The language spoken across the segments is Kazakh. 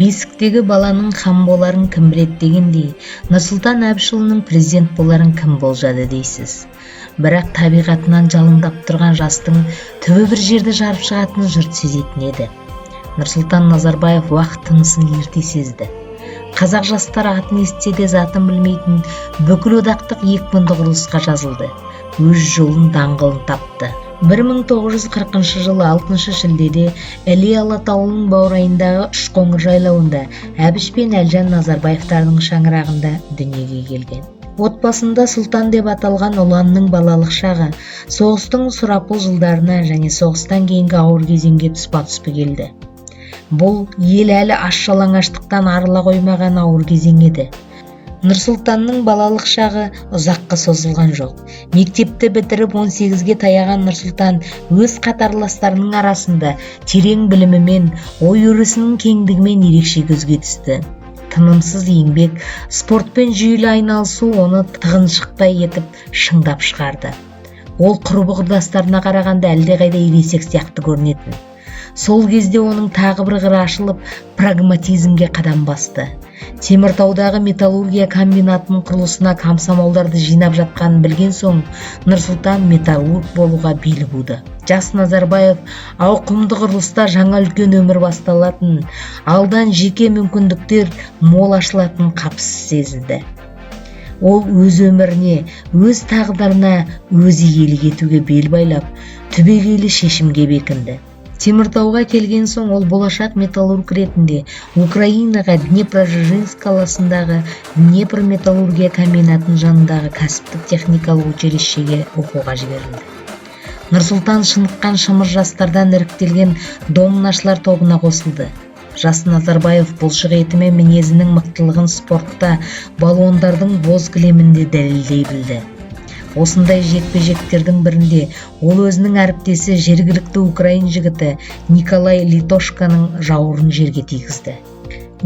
Бесіктегі баланың хан боларын кім біледі дегендей, Нұрсұлтан Әбішұлының президент боларын кім болжады дейсіз. Бірақ табиғатынан жалындап тұрған жастың түбі бір жерді жарып шығатынын жұрт сезетін еді. Нұрсұлтан Назарбаев уақыт тынысын ерте сезді. Қазақ жастары атын естісе де затын білмейтін бүкіл одақтық екпінді құрылысқа жазылды. Өз жолын даңғылын тапты. 1940 жылы 6 шілдеде Іле Алатауының баурайындағы Үшқоңыр жайлауында Әбіш пен Әлжан Назарбаевтардың шаңырағында дүниеге келген. Отбасында Сұлтан деп аталған ұланның балалық шағы соғыстың сұрапыл жылдарына және соғыстан кейінгі ауыр кезеңге тұспа-тұспы келді. Бұл ел әлі аш-жалаңаштықтан арыла қоймаған ауыр кезең еді. Нұрсұлтанның балалық шағы ұзаққа созылған жоқ. Мектепті бітіріп 18-ге таяған Нұрсұлтан өз қатарластарының арасында терең білімімен, ой-өрісінің кеңдігімен ерекше көзге түсті. Тынымсыз еңбек, спортпен жүйелі айналысу оны тығыншықтай етіп шыңдап шығарды. Ол құрбы-құрдастарына қарағанда әлдеқайда ересек сияқты көрінетін. Сол кезде оның тағы бір қыры ашылып, прагматизмге қадам басты. Теміртаудағы металлургия комбинатының құрылысына комсомолдарды жинап жатқанын білген соң, Нұрсұлтан металлург болуға бел буды. Жас Назарбаев ауқымды құрылыста жаңа үлкен өмір басталатынын, алдан жеке мүмкіндіктер мол ашылатынын қапысыз сезінді. Ол өз өміріне, өз тағдырына өзі иелік етуге бел байлап, түбегейлі шешімге бекінді. Теміртауға келген соң ол болашақ металлург ретінде Украинаға Днепродзержинск қаласындағы Днепр металлургия комбинатының жанындағы кәсіптік техникалық училищеге оқуға жіберілді. Нұрсұлтан шыныққан шымыр жастардан іріктелген домнашылар тобына қосылды. Жас Назарбаев бұлшық еті мен мінезінің мықтылығын спортта, балуандардың боз кілемінде дәлелдей білді. Осындай жекпе-жектердің бірінде ол өзінің әріптесі жергілікті украин жігіті Николай Литошканың жауырын жерге тигізді.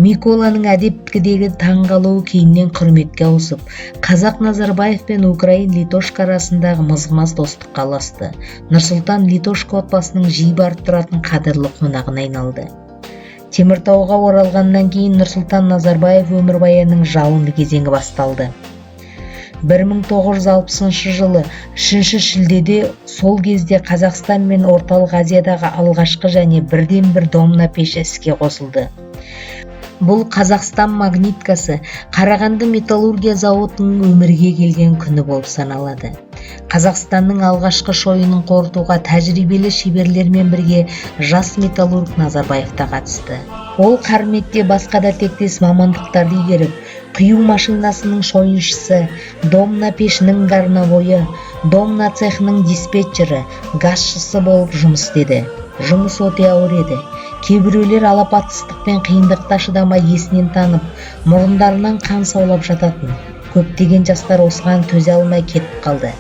Миколаның әдепкідегі таңғалуы кейіннен құрметке ауысып, қазақ Назарбаев пен украин Литошка арасындағы мызғымас достыққа ұласты. Нұрсұлтан Литошка отбасының жиі барып тұратын қадірлі қонағына айналды. Теміртауға оралғаннан кейін Нұрсұлтан Назарбаев өмірбаянының жалынды кезеңі басталды. 1960 жылы 3 шілдеде сол кезде Қазақстан мен Орталық Азиядағы алғашқы және бірден-бір домна пеші іске қосылды. Бұл Қазақстан магниткасы Қарағанды металлургия зауытының өмірге келген күні болып саналады. Қазақстанның алғашқы шойынын қорытуға тәжірибелі шеберлермен бірге жас металлург Назарбаев та қатысты. Ол қарметте басқа да тектес мамандықтарды игеріп, құю машинасының шойыншысы, домна пешінің гарновойы, домна цехының диспетчері, газшысы болып жұмыс істеді. Жұмыс өте ауыр еді. Кейбіреулер алапатсыздық пен қиындыққа шыдамай есінен танып, мұрындарынан қан саулап жататын. Көптеген жастар осыған төзе алмай кетіп қалды.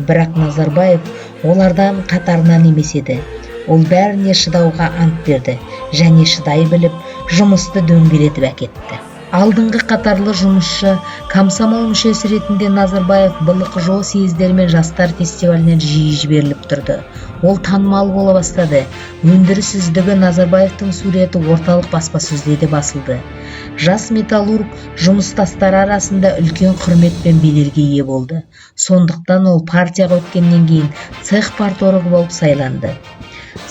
Бірақ Назарбаев олардан қатарынан емес еді. Ол бәріне шыдауға ант берді және шыдай біліп, жұмысты дөңгелетіп әкетті. Алдыңғы қатарлы жұмысшы, комсомол мүшесі ретінде Назарбаев БЛКЖО съездері мен жастар фестиваліне жиі жіберіліп тұрды. Ол танымал бола бастады. Өндіріс үздігі Назарбаевтың суреті орталық баспасөзде де басылды. Жас металлург жұмыстастары арасында үлкен құрмет пен беделге ие болды. Сондықтан ол партияға өткеннен кейін цех парторгы болып сайланды.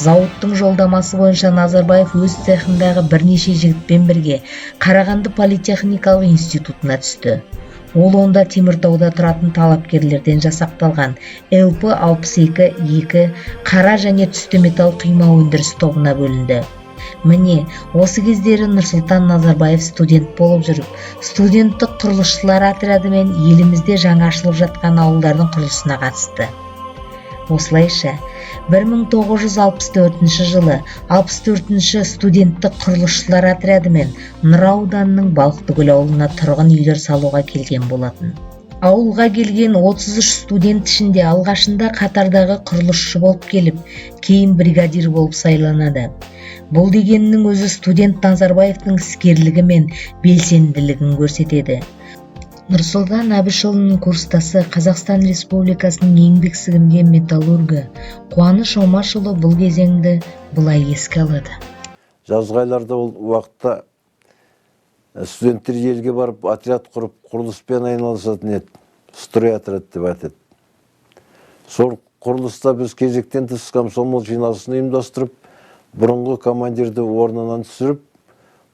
Зауыттың жолдамасы бойынша Назарбаев өз цехындағы бірнеше жігітпен бірге Қарағанды политехникалық институтына түсті. Ол онда Теміртауда тұратын талапкерлерден жасақталған ЛП-62-2 қара және түсті металл құйма өндіріс тобына бөлінді. Міне, осы кездері Нұрсұлтан Назарбаев студент болып жүріп, студенттік құрылысшылар отряды мен елімізде жаңа ашылып жатқан ауылдардың құрылысына қатысты. Осылайша 1964 жылы 64-ші студенттік құрылысшылар отряды мен Нұра ауданының Балықтыкөл ауылына тұрғын үйлер салуға келген болатын. Ауылға келген 33 студент ішінде алғашында қатардағы құрылысшы болып келіп, кейін бригадир болып сайланады. Бұл дегеннің өзі студент Назарбаевтың іскерлігі мен белсенділігін көрсетеді. Нұрсұлтан Әбішұлының курстасы Қазақстан Республикасының еңбек сіңірген металлургы Қуаныш Омашұлы бұл кезеңді былай еске алады. Жазғы айларда ол уақытта студенттер елге барып отряд құрып құрылыспен айналысатын еді. Строй отряд деп атады. Сол құрылыста біз кезектен тыс комсомол жиналысын ұйымдастырып, бұрынғы командирді орнынан түсіріп,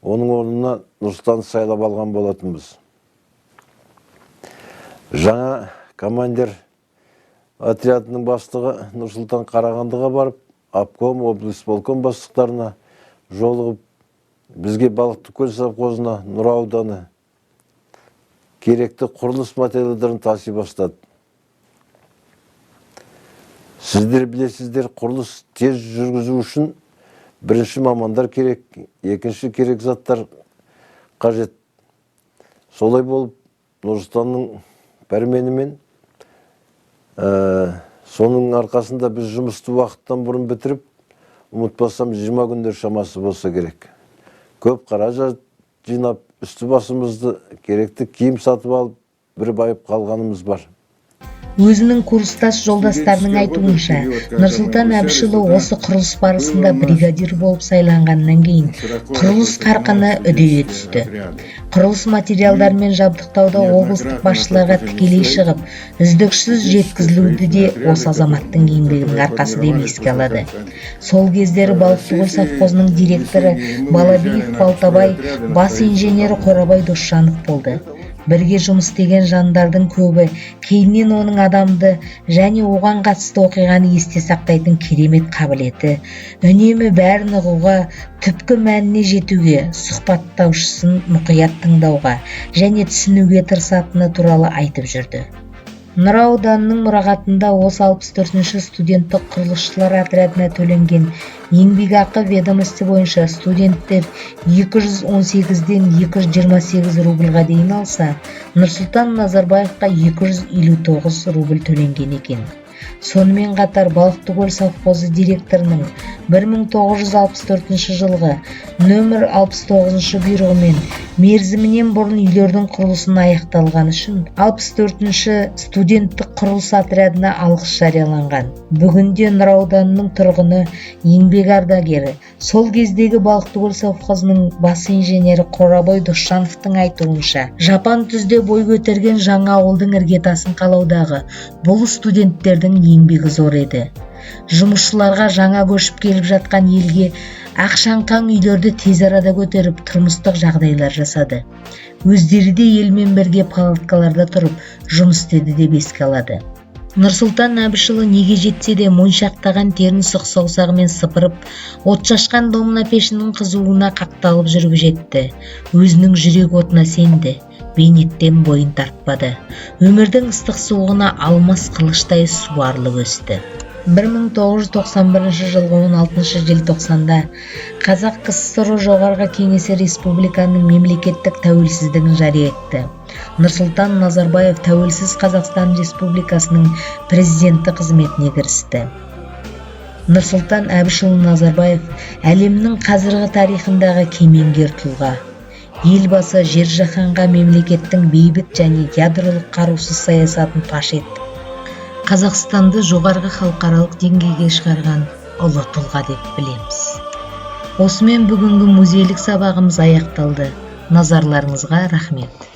оның орнына Нұрсұлтан сайлап алған болатынбыз. Жаңа командир отрядының бастығы Нұрсұлтан Қарағандыға барып, обком, облисполком бастықтарына жолығып, бізге Балықтыкөл совхозына Нұра ауданы керекті құрылыс материалдарын таси бастады. Сіздер білесіздер, құрылыс тез жүргізу үшін бірінші мамандар керек, екінші керек заттар қажет. Солай болып, Нұрсұлтанның пәрменімен соның арқасында біз жұмысты уақыттан бұрын бітіріп, ұмытпасам 20 күндер шамасы болса керек. Көп қаражат жинап, үсті басымызды керекті киім сатып алып, бір байып қалғанымыз бар. Өзінің курстас жолдастарының айтуынша, Нұрсұлтан Әбішұлы осы құрылыс барысында бригадир болып сайланғаннан кейін құрылыс қарқыны үдее түсті. Құрылыс материалдармен жабдықтауда облыстық басшыларға тікелей шығып, үздіксіз жеткізілуді де осы азаматтың еңбегінің арқасы деп еске алады. Сол кездері Балықтыкөл совхозының директоры Балабиев Балтабай, бас инженері Қорабай Досжанов болды. Бірге жұмыс істеген жандардың көбі кейіннен оның адамды және оған қатысты оқиғаны есте сақтайтын керемет қабілеті, үнемі бәрін ұғуға, түпкі мәніне жетуге, сұхбаттаушысын мұқият тыңдауға және түсінуге тырысатыны туралы айтып жүрді. Нұра ауданының мұрағатында осы 64-ші студенттік құрылысшылар отрядына төленген еңбекақы ведомости бойынша студенттер 218-ден 228 рубльға дейін алса, Нұрсұлтан Назарбаевқа 259 рубль төленген екен. Сонымен қатар Балықтыкөл совхозы директорының 1964 жылғы нөмір 69 бұйрығымен мерзімінен бұрын үйлердің құрылысын аяқталған үшін 64-ші студенттік құрылыс отрядына алғыс жарияланған. Бүгінде Нұра ауданының тұрғыны, еңбек ардагері, сол кездегі Балықтыкөл совхозының бас инженері Қорабай Досжановтың айтуынша, жапан түзде бой көтерген жаңа ауылдың іргетасын қалаудағы бұл студенттердің еңбегі зор еді. Жұмысшыларға жаңа көшіп келіп жатқан елге ақшаңқан үйлерді тез арада көтеріп тұрмыстық жағдайлар жасады. Өздері де елмен бірге палаткаларда тұрып жұмыс істеді деп еске алады. Нұрсұлтан Әбішұлы неге жетсе де моншақтаған терін сұқ саусағымен сыпырып, от шашқан домна пешінің қызуына қақталып жүріп жетті. Өзінің жүрек отына сенді. Бейнеттен бойын тартпады. Өмірдің ыстық суығына алмас қылыштай суарылып өсті. 1991 жылғы 16 желтоқсанда Қазақ КСР жоғарғы кеңесі республиканың мемлекеттік тәуелсіздігін жария етті. Нұрсұлтан Назарбаев тәуелсіз Қазақстан Республикасының президенті қызметіне кірісті. Нұрсұлтан Әбішұлы Назарбаев әлемнің қазіргі тарихындағы кемеңгер тұлға. Елбасы жер жаһанға мемлекеттің бейбіт және ядролық қарусыз саясатын паш етті. Қазақстанды жоғарғы халықаралық деңгейге шығарған ұлы тұлға деп білеміз. Осымен бүгінгі музейлік сабағымыз аяқталды. Назарларыңызға рахмет.